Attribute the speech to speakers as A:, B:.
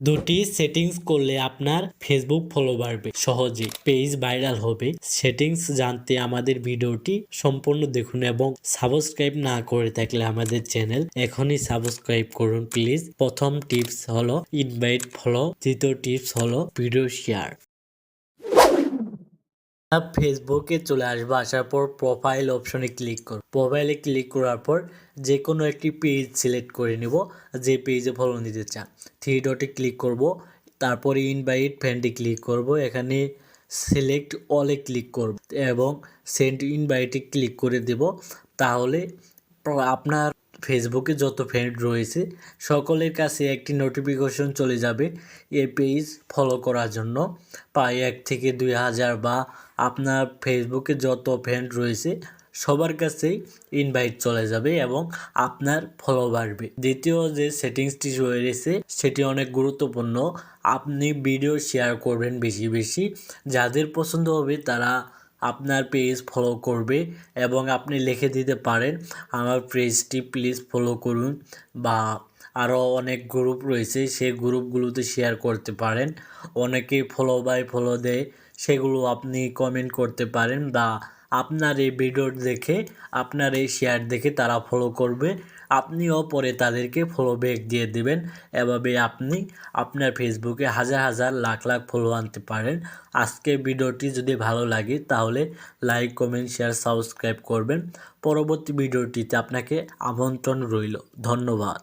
A: দুটি সেটিংস করলে আপনার ফেসবুক ফলো বাড়বে সহজে, পেজ ভাইরাল হবে। সেটিংস জানতে আমাদের ভিডিওটি সম্পূর্ণ দেখুন এবং সাবস্ক্রাইব না করে থাকলে আমাদের চ্যানেল এখনই সাবস্ক্রাইব করুন প্লিজ। প্রথম টিপস হলো ইনভাইট ফলো, দ্বিতীয় টিপস হলো ভিডিও শেয়ার। ফেসবুকে চলে আসবো, আসার পর প্রোফাইল অপশনে ক্লিক করব। প্রোফাইলে ক্লিক করার পর যে কোনো একটি পেজ সিলেক্ট করে নিব, যে পেজে ফলো নিতে চান। থ্রি ডটে ক্লিক করব, তারপরে ইনভাইট ফ্রেন্ডে ক্লিক করব, এখানে সিলেক্ট অলে ক্লিক করব এবং সেন্ড ইনভাইটে ক্লিক করে দেব। তাহলে আপনার ফেসবুকে যত ফ্রেন্ড রয়েছে সকলের কাছে একটি নোটিফিকেশন চলে যাবে এই পেজ ফলো করার জন্য। প্রায় 1 থেকে 2000 বা আপনার ফেসবুকে যত ফ্রেন্ড রয়েছে সবার কাছেই ইনভাইট চলে যাবে এবং আপনার ফলো বাড়বে। দ্বিতীয় যে সেটিংসটি রয়েছে সেটি অনেক গুরুত্বপূর্ণ। আপনি ভিডিও শেয়ার করবেন বেশি বেশি, যাদের পছন্দ হবে তারা আপনার পেজ ফলো করবে এবং আপনি লিখে দিতে পারেন আমার পেজটি প্লিজ ফলো করুন, বা আরও অনেক গ্রুপ রয়েছে সেই গ্রুপগুলোতে শেয়ার করতে পারেন। অনেকেই ফলো বাই ফলো দেয়, সেগুলো আপনি কমেন্ট করতে পারেন, বা আপনার এই ভিডিও দেখে আপনার এই শেয়ার দেখে তারা ফলো করবে, আপনিও পরে তাদেরকে ফলো ব্যাক দিয়ে দেবেন। এভাবে আপনি আপনার ফেসবুকে হাজার হাজার লাখ লাখ ফলো আনতে পারেন। আজকের ভিডিওটি যদি ভালো লাগে তাহলে লাইক, কমেন্ট, শেয়ার, সাবস্ক্রাইব করবেন। পরবর্তী ভিডিওটিতে আপনাকে আমন্ত্রণ রইল। ধন্যবাদ।